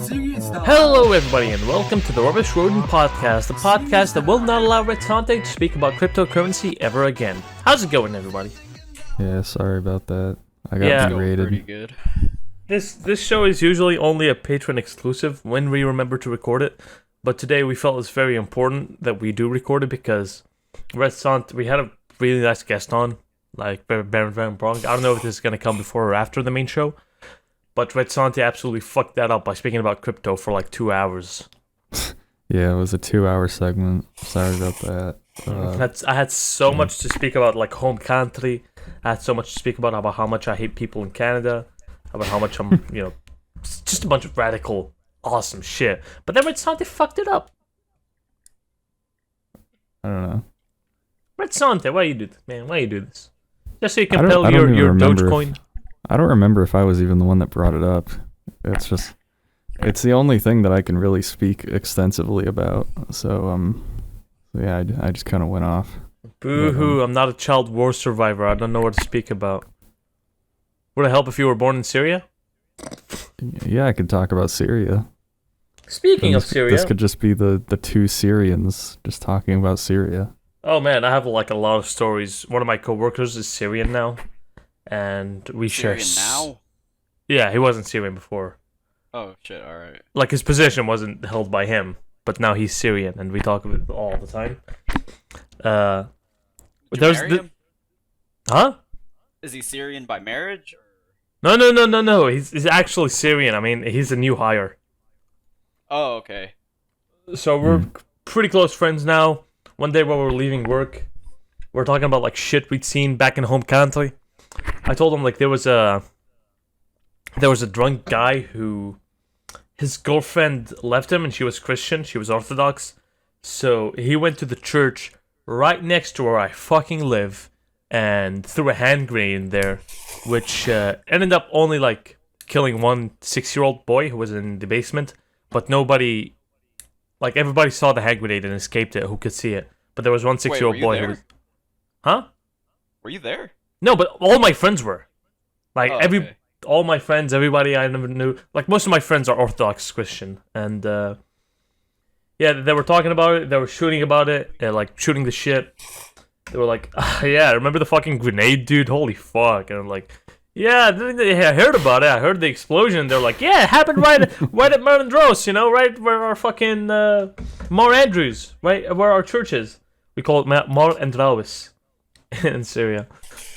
Hello everybody and welcome to the Rubbish Rodent Podcast, the podcast that will not allow Red Sante to speak about cryptocurrency ever again. How's it going, everybody? Yeah, sorry about that. I got berated. Pretty good. This show is usually only a patron exclusive when we remember to record it, but today we felt it's very important that we do record it because Red Sant, we had a really nice guest on, like Baron Van Bronk. I don't know if this is going to come before or after the main show, but Red Sante absolutely fucked that up by speaking about crypto for like 2 hours. Yeah, it was a 2-hour segment. Sorry about that. I had so much to speak about, like home country. I had so much to speak about how much I hate people in Canada, about how much I'm, just a bunch of radical, awesome shit. But then Red Sante fucked it up. I don't know. Red Sante, why you do this, man? Why you do this? Just so you can peddle your Dogecoin. I don't remember if I was even the one that brought it up. It's the only thing that I can really speak extensively about. So, yeah, I just kind of went off. Boo-hoo, I'm not a child war survivor. I don't know what to speak about. Would it help if you were born in Syria? Yeah, I could talk about Syria. Speaking of Syria... This could just be the two Syrians just talking about Syria. Oh man, I have like a lot of stories. One of my coworkers is Syrian now. And we Syrian share... now? Yeah, he wasn't Syrian before. Oh shit, alright. Like his position wasn't held by him, but now he's Syrian and we talk about it all the time. Did you marry him? Huh? Is he Syrian by marriage? No. He's actually Syrian. I mean, he's a new hire. Oh, okay. So we're pretty close friends now. One day while we're leaving work, we're talking about like shit we'd seen back in home country. I told him like there was a drunk guy who his girlfriend left him and she was Christian, she was Orthodox. So he went to the church right next to where I fucking live and threw a hand grenade in there, which ended up only like killing one 6-year-old boy who was in the basement, but nobody, like everybody saw the hand grenade and escaped it who could see it. But there was one 6-year-old boy who was... Huh? Were you there? No, but all my friends were. Like, okay. All my friends, everybody I never knew. Like, most of my friends are Orthodox Christian. And, yeah, they were talking about it. They were shooting about it. They're, like, shooting the shit. They were like, yeah, remember the fucking grenade, dude? Holy fuck. And I'm like, yeah, I heard about it. I heard the explosion. They're like, yeah, it happened right at Marandros, right where our fucking, Mar Andrews, right where our church is. We call it Mar Andros in Syria.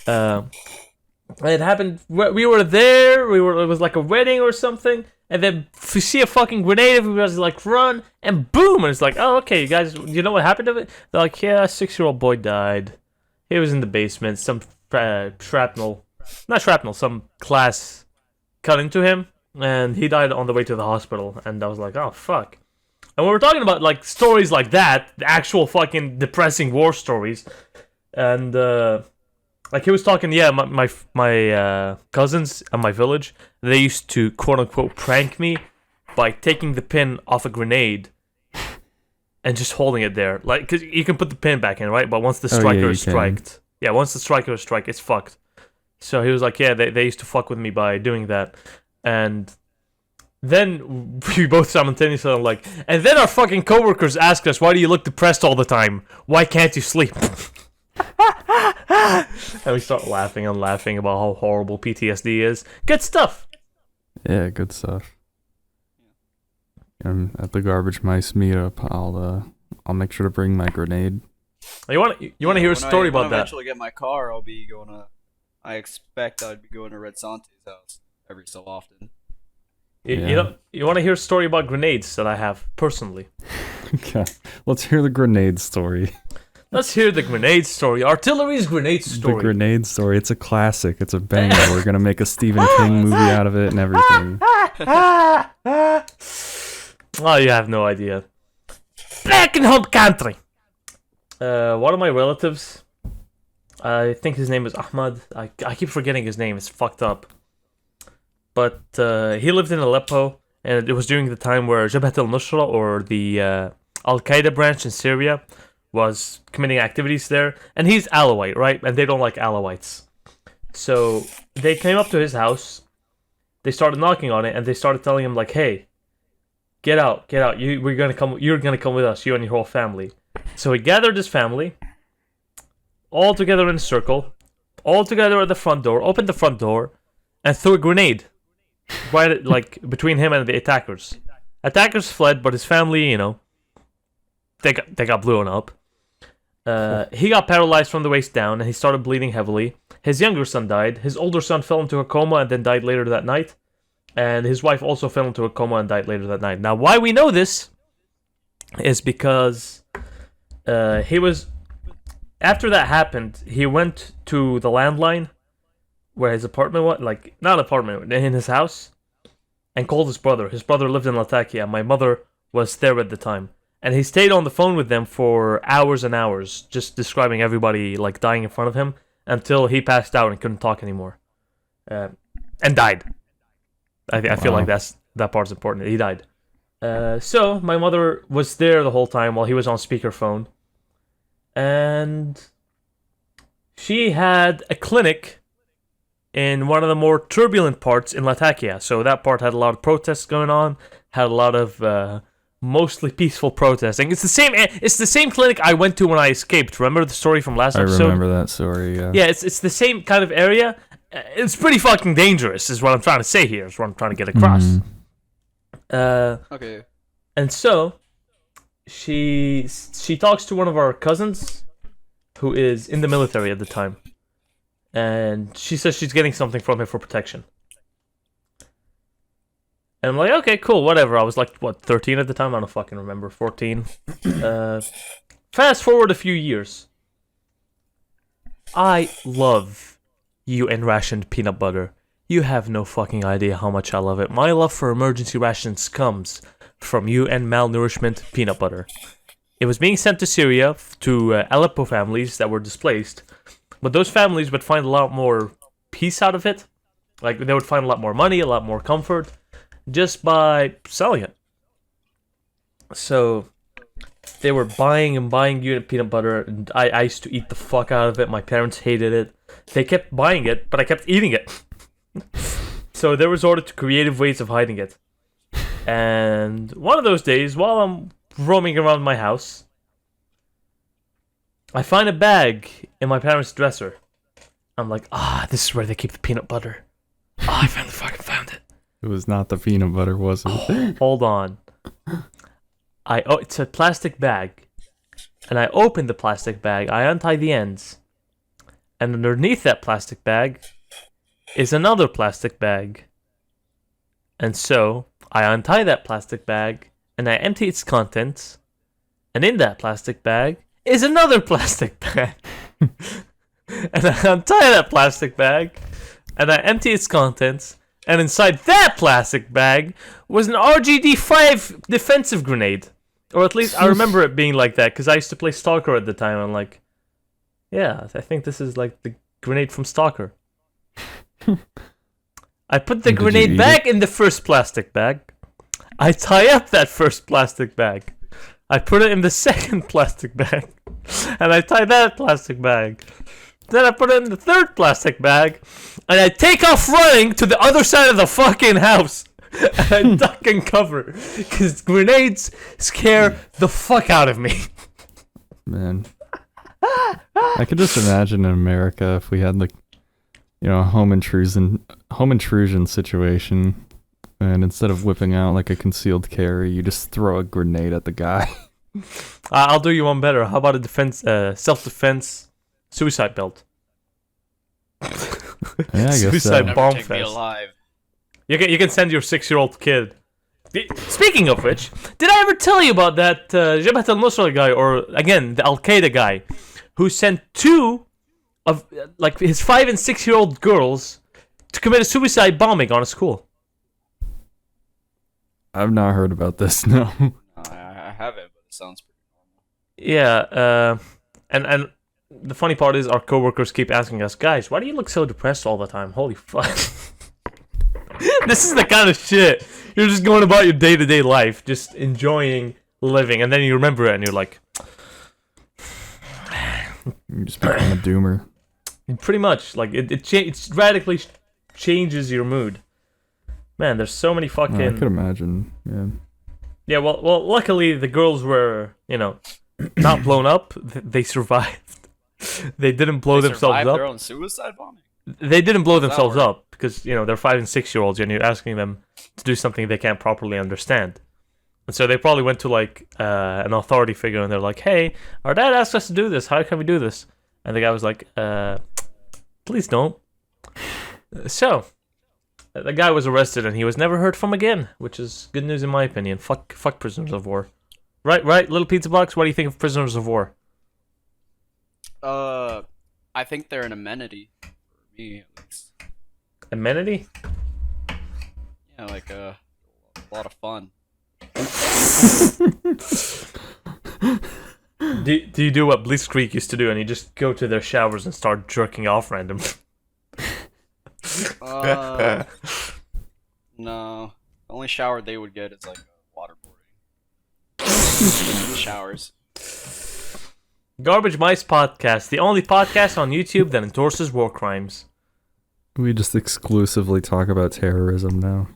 It happened. We were there. It was like a wedding or something, and then we see a fucking grenade. Everybody's like, "Run!" And boom! And it's like, "Oh, okay, you guys. You know what happened to it?" They're like, "Yeah, a 6-year-old boy died. He was in the basement. Some shrapnel, not shrapnel. Some glass cut into him, and he died on the way to the hospital." And I was like, "Oh fuck." And we were talking about like stories like that, the actual fucking depressing war stories, and like he was talking, yeah, my cousins at my village, they used to quote unquote prank me by taking the pin off a grenade and just holding it there, like because you can put the pin back in, right? But once the striker is striked, once the striker is strike, it's fucked. So he was like, yeah, they used to fuck with me by doing that, and then we both simultaneously are like, and then our fucking coworkers asked us, why do you look depressed all the time? Why can't you sleep? And we start laughing and laughing about how horrible PTSD is. Good stuff. Yeah, good stuff. At the Garbage Mice meetup, I'll make sure to bring my grenade. You want to hear a story about that? When I eventually get my car, I'll be going to... I expect I'd be going to Red Sante's house every so often. You want to hear a story about grenades that I have personally? Okay, let's hear the grenade story. Let's hear the grenade story. Artillery's grenade story. The grenade story. It's a classic. It's a banger. We're going to make a Stephen King movie out of it and everything. Oh, you have no idea. Back in home country. One of my relatives, I think his name is Ahmad. I keep forgetting his name. It's fucked up. But he lived in Aleppo, and it was during the time where Jabhat al-Nusra, or the Al-Qaeda branch in Syria, was committing activities there, and he's Alawite, right? And they don't like Alawites. So they came up to his house, they started knocking on it, and they started telling him like, hey, get out. You're gonna come with us, you and your whole family. So he gathered his family, all together in a circle, all together at the front door, opened the front door, and threw a grenade right like between him and the attackers. Attackers fled, but his family, they got blown up. He got paralyzed from the waist down, and he started bleeding heavily. His younger son died. His older son fell into a coma and then died later that night. And his wife also fell into a coma and died later that night. Now, why we know this is because he was... After that happened, he went to the landline where his apartment was, like, not apartment, in his house, and called his brother. His brother lived in Latakia. My mother was there at the time. And he stayed on the phone with them for hours and hours, just describing everybody, like, dying in front of him, until he passed out and couldn't talk anymore. And died. I feel like that part's important. He died. So, my mother was there the whole time while he was on speakerphone. And she had a clinic in one of the more turbulent parts in Latakia. So that part had a lot of protests going on, had a lot of mostly peaceful protesting. It's the same clinic I went to when I escaped. Remember the story from last episode? I remember that story, yeah. Yeah, it's the same kind of area. It's pretty fucking dangerous, is what I'm trying to say here, is what I'm trying to get across. Okay. And so, she talks to one of our cousins, who is in the military at the time. And she says she's getting something from him for protection. And I'm like, okay, cool, whatever. I was like, 13 at the time? I don't fucking remember. 14. Fast forward a few years. I love UN rationed peanut butter. You have no fucking idea how much I love it. My love for emergency rations comes from UN malnourishment peanut butter. It was being sent to Syria to Aleppo families that were displaced. But those families would find a lot more peace out of it. Like, they would find a lot more money, a lot more comfort, just by selling it. So, they were buying unit peanut butter, and I used to eat the fuck out of it. My parents hated it. They kept buying it, but I kept eating it. So, they resorted to creative ways of hiding it. And one of those days, while I'm roaming around my house, I find a bag in my parents' dresser. I'm like, this is where they keep the peanut butter. I finally fucking found it. It was not the peanut butter, was it? Hold on. It's a plastic bag. And I open the plastic bag, I untie the ends. And underneath that plastic bag is another plastic bag. And so, I untie that plastic bag, and I empty its contents. And in that plastic bag is another plastic bag. And I untie that plastic bag, and I empty its contents, and inside that plastic bag was an RGD-5 defensive grenade. Or at least I remember it being like that, because I used to play Stalker at the time. I'm like, yeah, I think this is like the grenade from Stalker. I put the grenade back in the first plastic bag. I tie up that first plastic bag. I put it in the second plastic bag. And I tie that plastic bag. Then I put it in the third plastic bag. And I take off running to the other side of the fucking house. And I duck and cover. Because grenades scare the fuck out of me. Man. I could just imagine in America if we had like, a home intrusion situation. And instead of whipping out like a concealed carry, you just throw a grenade at the guy. I'll do you one better. How about a self-defense suicide belt? Yeah, I guess suicide so. bomb Take me fest. alive. You can send your 6-year-old kid. Speaking of which, did I ever tell you about that Jabhat al-Nusra guy, or again the Al-Qaeda guy, who sent 2 of like his 5 and 6-year-old girls to commit a suicide bombing on a school? I've not heard about this, no. I haven't, but it sounds pretty normal. Yeah, and the funny part is our coworkers keep asking us, guys, why do you look so depressed all the time? Holy fuck. This is the kind of shit. You're just going about your day-to-day life, just enjoying living, and then you remember it and you're like... You just become a doomer. Pretty much. Like, it radically changes your mood. Man, there's so many fucking... I could imagine, yeah. Yeah, well, luckily the girls were, not blown up. They survived. They didn't blow They themselves survived up. their own suicide bombing. They didn't blow How does that themselves work? up because they're 5 and 6 year olds, and you're asking them to do something they can't properly understand. And so they probably went to like an authority figure, and they're like, "Hey, our dad asked us to do this. How can we do this?" And the guy was like, "Please don't." So the guy was arrested, and he was never heard from again, which is good news in my opinion. Fuck prisoners of war. Right, little pizza box. What do you think of prisoners of war? I think they're an amenity for me at least. Amenity? Yeah, like a lot of fun. Do you do what Blitzkrieg used to do, and you just go to their showers and start jerking off randomly? No. The only shower they would get is like waterboarding. Showers. Garbage Mice Podcast, the only podcast on YouTube that endorses war crimes. We just exclusively talk about terrorism now.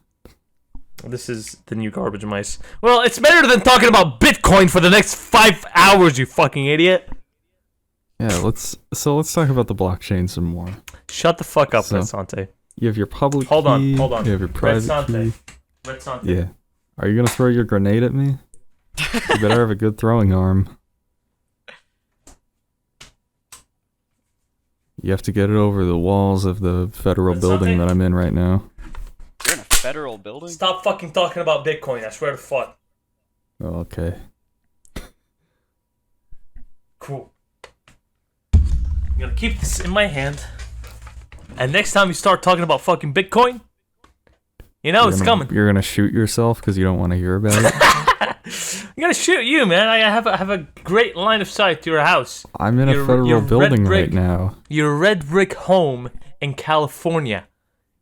This is the new Garbage Mice. Well, it's better than talking about Bitcoin for the next 5 hours, you fucking idiot. Yeah, let's talk about the blockchain some more. Shut the fuck up, So- Sante. You have your public Hold on, key. hold on. You have your private Sante. key. Red Sante. Yeah. Are you gonna throw your grenade at me? You better have a good throwing arm. You have to get it over the walls of the federal That's building something? that I'm in right now. You're in a federal building? Stop fucking talking about Bitcoin, I swear to fuck. Oh, okay. Cool. I'm gonna keep this in my hand. And next time you start talking about fucking Bitcoin, it's coming. You're gonna shoot yourself because you don't want to hear about it. I'm gonna shoot you, man. I have a great line of sight to your house. I'm in a Your federal red building brick- right now. Your red brick home in California.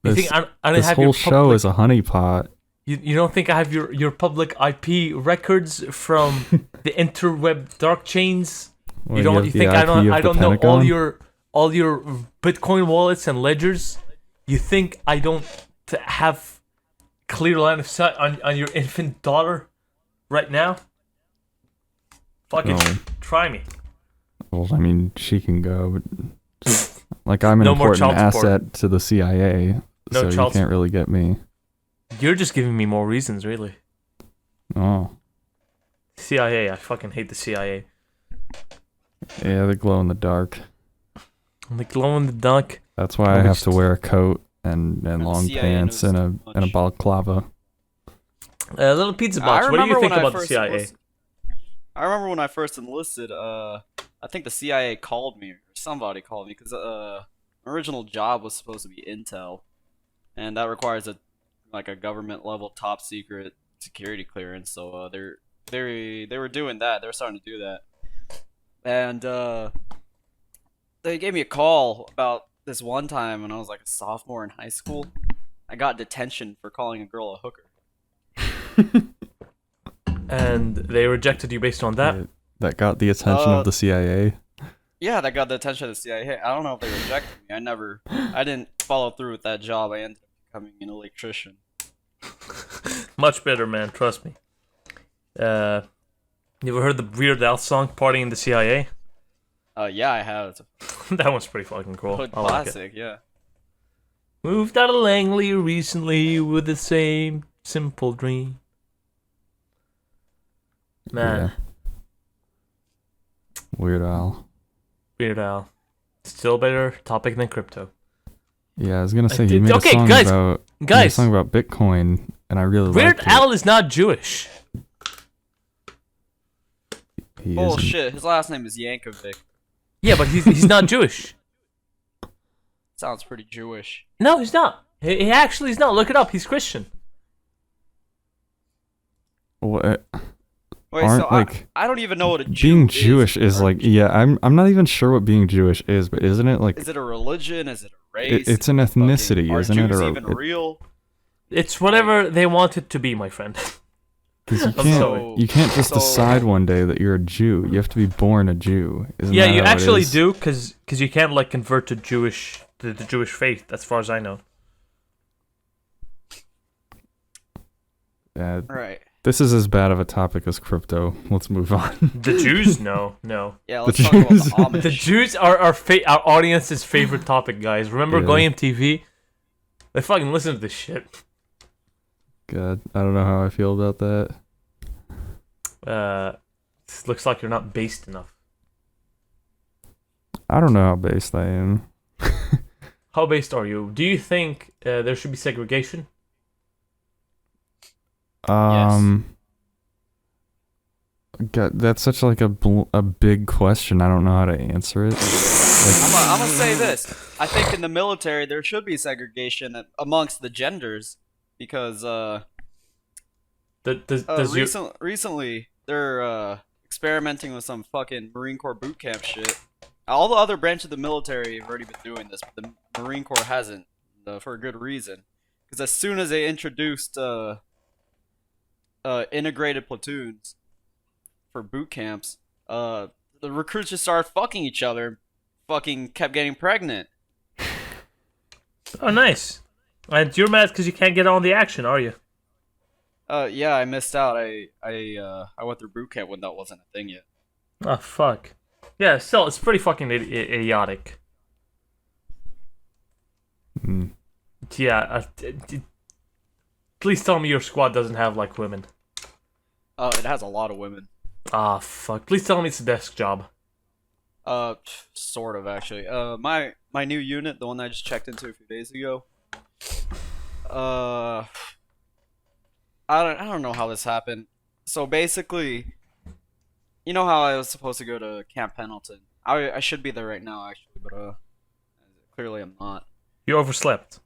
You This, think I don't this have whole your show public, is a honeypot. you don't think I have your public IP records from the interweb dark chains? Well, You have think the I IP don't of I the don't know Pentagon? all your Bitcoin wallets and ledgers? You think I don't have clear line of sight on your infant daughter right now? Fucking No. try me. Well, I mean, she can go, but like I'm an No more important child support. asset to the CIA, No so you child can't really get me. You're just giving me more reasons, really. Oh, CIA, I fucking hate the CIA. yeah, they glow in the dark. I'm like glow in the dark. That's why I have to wear a coat and the long CIA pants knows and too a much. balaclava. Little pizza box. What do you think about the CIA? I remember when I first enlisted, I think the CIA called me, or somebody called me, because my original job was supposed to be intel, and that requires a government level top secret security clearance. So they were doing that. They were starting to do that, and they gave me a call about this one time when I was like a sophomore in high school. I got detention for calling a girl a hooker. And they rejected you based on that? That got the attention of the CIA. Yeah, that got the attention of the CIA. I don't know if they rejected me. I didn't follow through with that job. I ended up becoming an electrician. Much better, man. Trust me. You ever heard the Weird Al song, Party in the CIA? Yeah, I have. It's a That one's pretty fucking cool. good I like it. classic, yeah. Moved out of Langley recently with the same simple dream. Man, Yeah. Weird Al. Weird Al. Still better topic than crypto. Yeah, I was gonna say did- he made okay, a song guys, about guys. a song about Bitcoin, and I really Weird liked Al is not Jewish. it. He Bullshit. His last name is Yankovic. Yeah, but he's not Jewish. Sounds pretty Jewish. No, he's not. He actually is not. Look it up. He's Christian. What? Wait, Aren't, so like, I don't even know what a Jew Being is. Jewish is like, yeah, I'm not even sure what being Jewish is, but isn't it like Is it a religion? Is it a race? it's an Fucking- ethnicity, are isn't Jews it? Or even real? It's whatever they want it to be, my friend. because you I'm can't sorry. you can't just So- decide one day that you're a Jew. You have to be born a Jew. Isn't Yeah, that you how it actually is? do, because you can't like convert to the Jewish faith, as far as I know. Yeah, Right. This is as bad of a topic as crypto. Let's move on. The Jews? No. Yeah, The let's talk about Jews. the Amish. The Jews are our audience's favorite topic, guys. Remember Yeah. going MTV? They fucking listen to this shit. God, I don't know how I feel about that. Looks like you're not based enough. I don't know how based I am. How based are you? Do you think there should be segregation? God, that's such like a big question. I don't know how to answer it. I'm gonna say this. I think in the military there should be segregation amongst the genders because recently they're experimenting with some fucking Marine Corps boot camp shit. All the other branches of the military have already been doing this, but the Marine Corps hasn't, for a good reason. Because as soon as they introduced integrated platoons for boot camps, the recruits just started fucking each other, fucking kept getting pregnant. Oh, nice. And you're mad because you can't get on the action, are you? Yeah, I missed out. I went through boot camp when that wasn't a thing yet. Oh, fuck. Yeah, still, it's pretty fucking idiotic. Mm. Yeah, please tell me your squad doesn't have, like, women. It has a lot of women. Ah, fuck. Please tell me it's a desk job. Sort of, actually. My new unit, the one that I just checked into a few days ago. I don't know how this happened. So basically, you know how I was supposed to go to Camp Pendleton? I should be there right now, actually, but clearly I'm not. You overslept.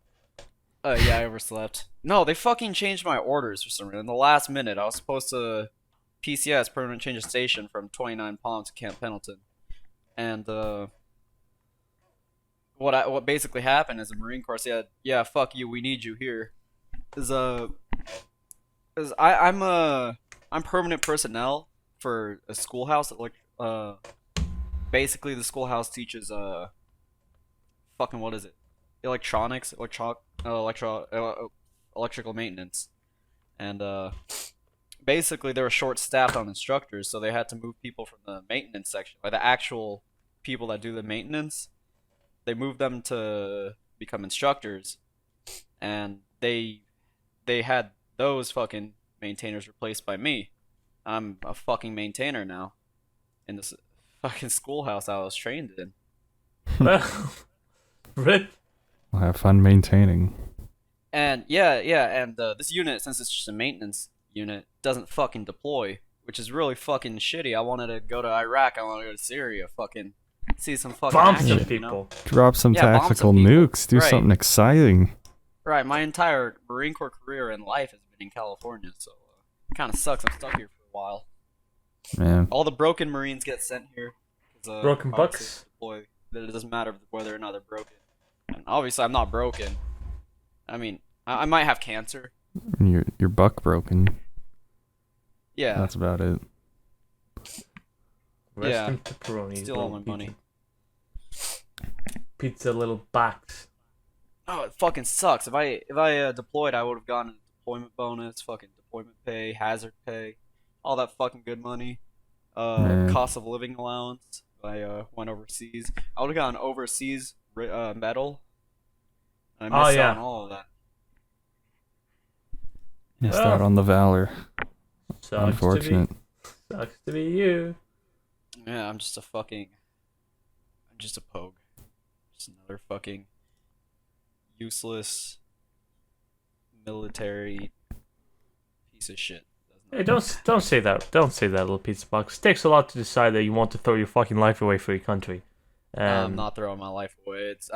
Yeah, I overslept. No, they fucking changed my orders for some reason. In the last minute, I was supposed to PCS, permanent change of station, from 29 Palm to Camp Pendleton. And what basically happened is the Marine Corps said, "Yeah, fuck you, we need you here." I'm permanent personnel for a schoolhouse. Basically the schoolhouse teaches fucking what is it? Electronics, electrical maintenance, and basically they were short-staffed on instructors, so they had to move people from the maintenance section, like the actual people that do the maintenance. They moved them to become instructors, and they had those fucking maintainers replaced by me. I'm a fucking maintainer now in this fucking schoolhouse I was trained in. Rip. I'll have fun maintaining. And and this unit, since it's just a maintenance unit, doesn't fucking deploy, which is really fucking shitty. I wanted to go to Iraq. I want to go to Syria. Fucking see some fucking Bomb action, some you people. know? Drop some Yeah, bomb tactical some people. nukes. Do Right. something exciting. Right, my entire Marine Corps career and life has been in California, so it kind of sucks. I'm stuck here for a while. Man. All the broken Marines get sent here. Broken bucks? Deploy. That it doesn't matter whether or not they're broken. And obviously, I'm not broken. I mean, I might have cancer. Your buck broken. Yeah. That's about it. Rest Yeah. in pepperoni. Steal all my money. Pizza little box. Oh, it fucking sucks. If I deployed, I would have gotten a deployment bonus, fucking deployment pay, hazard pay, all that fucking good money. Man. Cost of living allowance. If I went overseas, I would have gotten overseas medal. And I missed out on all of that. Missed Well. out on the valor. Sucks Unfortunate. Sucks to be you. Yeah, I'm just a pogue. Just another fucking useless military piece of shit. Hey, don't say that. Don't say that, little pizza box. It takes a lot to decide that you want to throw your fucking life away for your country. I'm not throwing my life away. It's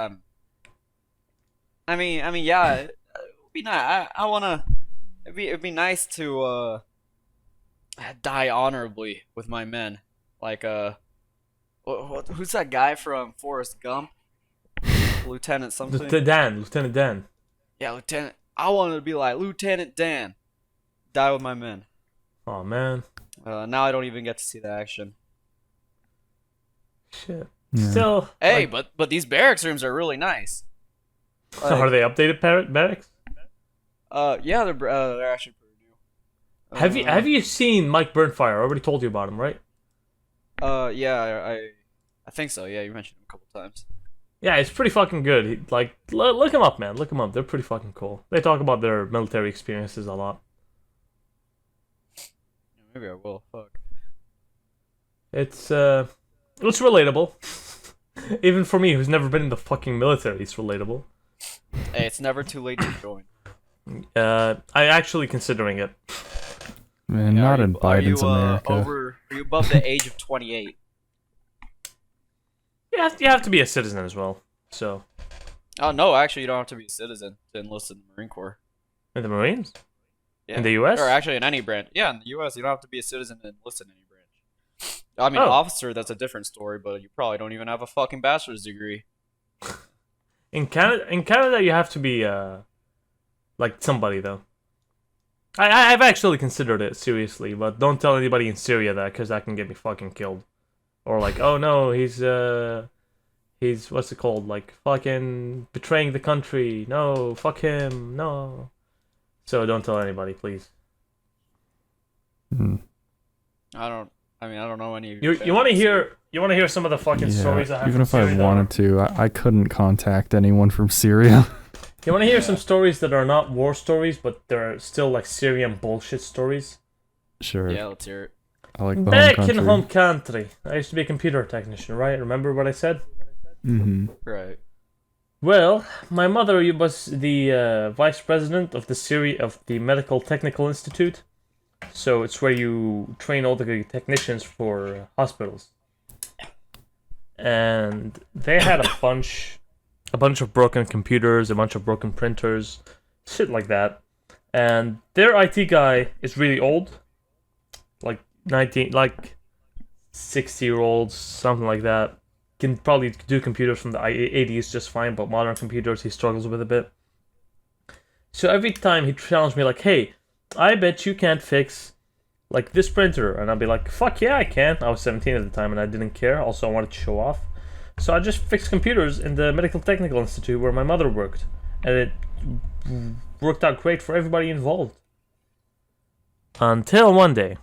I mean, yeah, it would be nice. I wanna. It'd be nice to die honorably with my men. Like who's that guy from Forrest Gump? Lieutenant something. Lieutenant Dan. Yeah, Lieutenant. I wanted to be like Lieutenant Dan. Die with my men. Oh man. Now I don't even get to see the action. Shit. Yeah. Still. Hey, like, but these barracks rooms are really nice. are they updated barracks? Yeah, they're actually pretty new. Have you seen Mike Burnfire? I already told you about him, right? Yeah, I think so. Yeah, you mentioned him a couple times. Yeah, it's pretty fucking good. Look him up, man. Look him up. They're pretty fucking cool. They talk about their military experiences a lot. Maybe I will. Fuck. It's relatable. Even for me, who's never been in the fucking military, it's relatable. Hey, it's never too late to join. I actually considering it. Man, not in Biden's America. Are you above the age of 28? You have to be a citizen as well. So. Oh no, actually, you don't have to be a citizen to enlist in the Marine Corps. In the Marines? Yeah. In the U.S.? Or actually, in any branch. Yeah, in the U.S., you don't have to be a citizen to enlist in any branch. I mean, Oh. officer, that's a different story, but you probably don't even have a fucking bachelor's degree. In Canada, you have to be like somebody though. I've actually considered it seriously, but don't tell anybody in Syria that, because that can get me fucking killed. Or like, oh no, he's what's it called? Like fucking betraying the country. No, fuck him. No. So don't tell anybody, please. Hmm. I don't know any. Of You want to hear some of the fucking stories I have. Even from if I Syria wanted to, I couldn't contact anyone from Syria. You want to hear some stories that are not war stories, but they're still like Syrian bullshit stories? Sure. Yeah, let's hear it. I like the Back home country. in home country, I used to be a computer technician, right? Remember what I said? Mm-hmm. Right. Well, my mother was the vice president of the Medical Technical Institute. So it's where you train all the technicians for hospitals. And they had a bunch of broken computers, a bunch of broken printers, shit like that. And their IT guy is really old, like 60-year-olds, something like that. Can probably do computers from the 80s just fine, but modern computers he struggles with a bit. So every time he challenged me like, hey, I bet you can't fix like this printer. And I'd be like, fuck yeah, I can. I was 17 at the time and I didn't care. Also, I wanted to show off. So I just fixed computers in the Medical Technical Institute where my mother worked. And it worked out great for everybody involved. Until one day,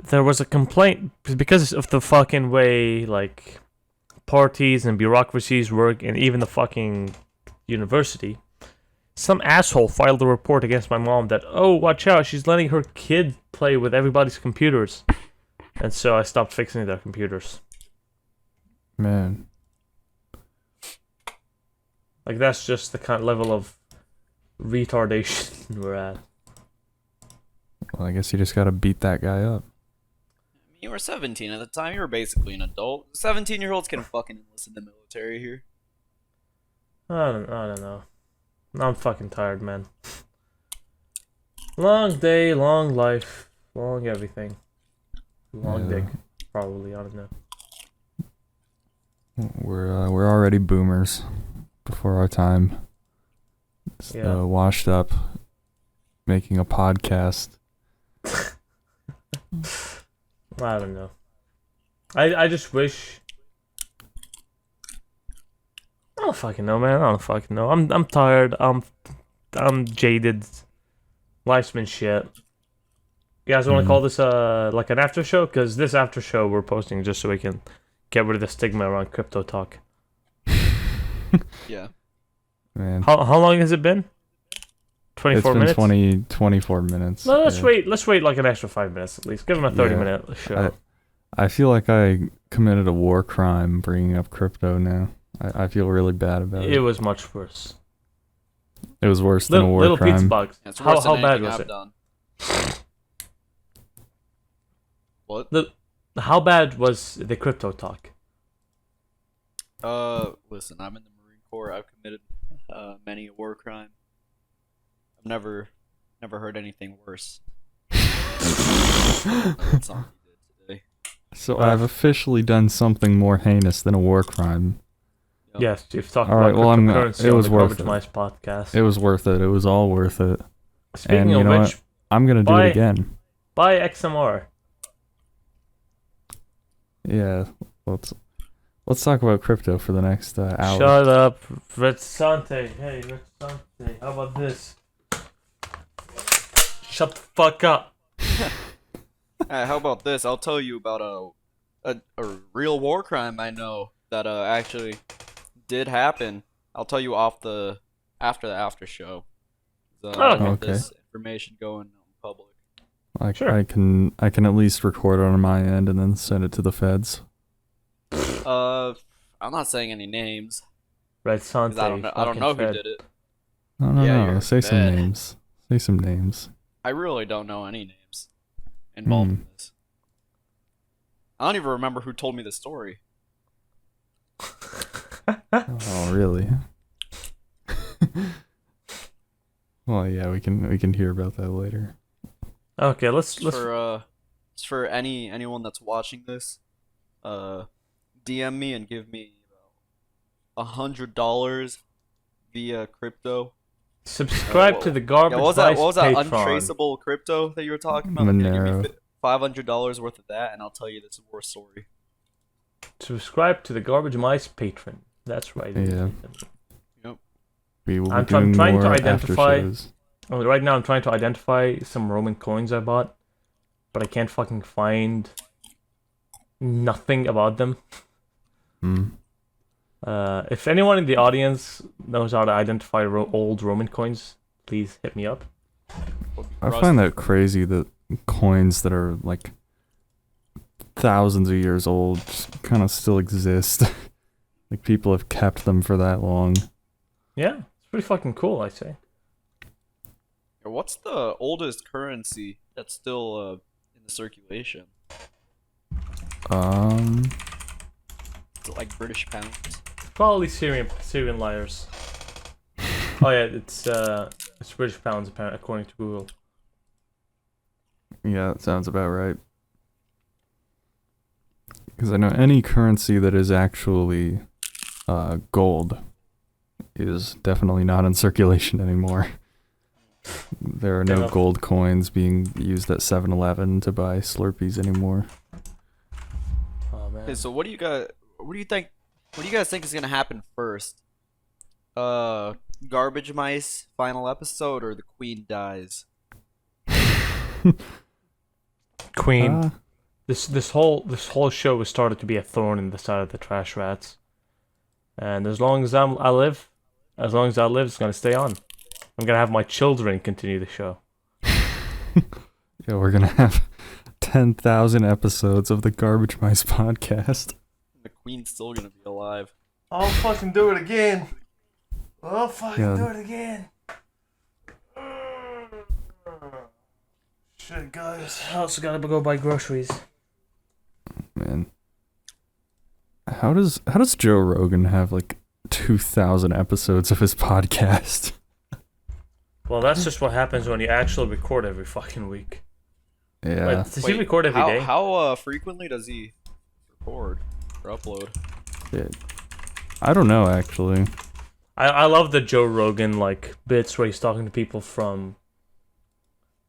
there was a complaint because of the fucking way, like, parties and bureaucracies work, and even the fucking university. Some asshole filed a report against my mom that, oh, watch out, she's letting her kid play with everybody's computers. And so I stopped fixing their computers. Man. Like, that's just the kind of level of retardation we're at. Well, I guess you just gotta beat that guy up. You were 17 at the time. You were basically an adult. 17-year-olds can fucking enlist in the military here. I don't know. I'm fucking tired, man. Long day, long life, long everything. Long Yeah. dick, probably. I don't know. We're already boomers before our time. Yeah. Washed up, making a podcast. I don't know. I just wish. I don't fucking know, man. I don't fucking know. I'm tired. I'm jaded. Life's been shit. You guys want to call this like an after show? Because this after show we're posting just so we can get rid of the stigma around crypto talk. Yeah. Man, How long has it been? 24 minutes. 24 minutes. No, let's yeah. wait. Let's wait like an extra 5 minutes at least. Give them a 30-minute show. I feel like I committed a war crime bringing up crypto now. I feel really bad about it. It was much worse. It was worse than a war Little crime. pizza bugs. It's How worse than bad anything was I've it? done. What? How bad was the crypto talk? Listen, I'm in the Marine Corps. I've committed many a war crime. I've never heard anything worse. That's something you did today. So I've officially done something more heinous than a war crime. Yep. Yes, you've talked All about right, well, I'm not- cryptocurrency it on was the worth Garbage it. Mice podcast. It was worth it. It was all worth it. Speaking and you of know which, what? I'm gonna do buy- it again. buy XMR. Yeah. Let's talk about crypto for the next hour. Shut up, Retsante. Hey, Retsante, how about this? Shut the fuck up. How about this? I'll tell you about a real war crime I know that actually did happen. I'll tell you after the after show. I don't want Okay. this information going public. Sure. I can at least record it on my end and then send it to the feds. I'm not saying any names Red 'cause Sante. I don't know who Fed. did it. No, Yeah, no. you're Say some bad. names. Say some names. I really don't know any names involved in this. I don't even remember who told me the story. Oh, really? Well, yeah, we can hear about that later. Okay, let's For anyone that's watching this, DM me and give me $100 via crypto. subscribe to the Garbage Yeah, what was that Vice Patreon. untraceable crypto that you were talking about? Yeah, give Monero. me $500 worth of that, and I'll tell you this war story. Subscribe to the Garbage Mice Patron. That's right. Yeah. We will be I'm doing trying to more identify- after shows. Oh, right now I'm trying to identify some Roman coins I bought, but I can't fucking find nothing about them. Hmm. If anyone in the audience knows how to identify old Roman coins, please hit me up. I find that crazy that coins that are like thousands of years old kind of still exist. Like people have kept them for that long. Yeah, it's pretty fucking cool, I say. What's the oldest currency that's still in the circulation? Is it like British pounds? Probably Syrian liars. Oh yeah, it's British pounds apparently, according to Google. Yeah, that sounds about right. Because I know any currency that is actually gold is definitely not in circulation anymore. There are no Yeah. gold coins being used at 7-Eleven to buy Slurpees anymore. Oh man. Okay, so what do you guys think is gonna happen first? Garbage Mice final episode or the Queen dies? Queen. Ah, This whole show has started to be a thorn in the side of the trash rats. And as long as I live, it's gonna stay on. I'm gonna have my children continue the show. yeah, we're gonna have 10,000 episodes of the Garbage Mice podcast. The Queen's still gonna be alive. I'll fucking do it again. I'll fucking Yeah. do it again. Shit, guys. I also gotta go buy groceries. Man, how does Joe Rogan have like 2,000 episodes of his podcast? Well, that's just what happens when you actually record every fucking week. Yeah, Like, does he record every day? How frequently does he record or upload? I don't know actually. I love the Joe Rogan like bits where he's talking to people from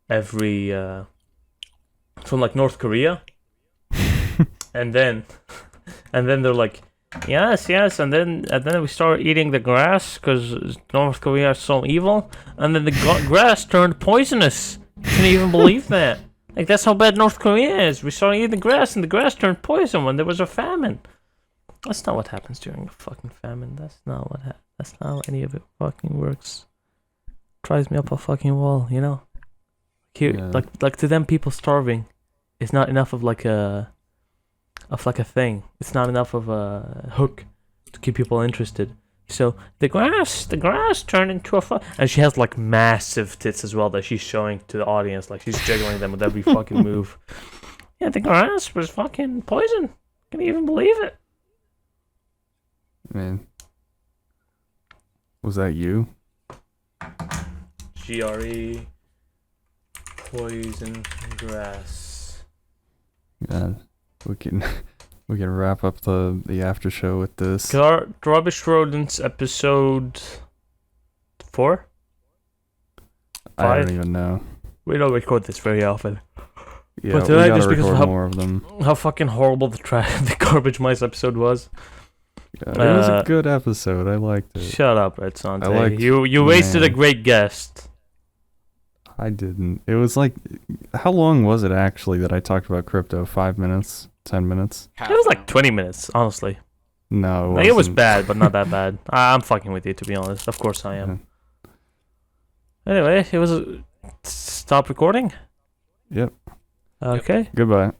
every from like North Korea, and then they're like, yes, and then we start eating the grass because North Korea is so evil, and then the grass turned poisonous. Can you even believe that? Like that's how bad North Korea is. We started eating the grass, and the grass turned poison when there was a famine. That's not what happens during a fucking famine. That's not what That's not how any of it fucking works. Drives me up a fucking wall, you know. Here, Yeah. like to them, people starving is not enough of like a thing. It's not enough of a hook to keep people interested. So the grass turned into a and she has like massive tits as well that she's showing to the audience, like she's jiggling them with every fucking move. Yeah, the grass was fucking poison. Can you even believe it? Man, was that you? GRE poison grass. Yeah, we can wrap up the after show with this. Rubbish Rodents episode 4? I 5? don't even know. We don't record this very often. Yeah, But we tonight, gotta just because of record how- more of them. How fucking horrible the Garbage Mice episode was. Yeah, it was a Uh, good episode. I liked it. Shut up, Red Sante. I liked You wasted a Man. great guest. I didn't. It was like, how long was it actually that I talked about crypto? 5 minutes? 10 minutes? Half It was an like hour. 20 minutes, honestly. No, Like, it was wasn't. bad, but not that bad. I'm fucking with you, to be honest. Of course I am. Anyway, it was. Stop recording? Yep. Okay. Goodbye.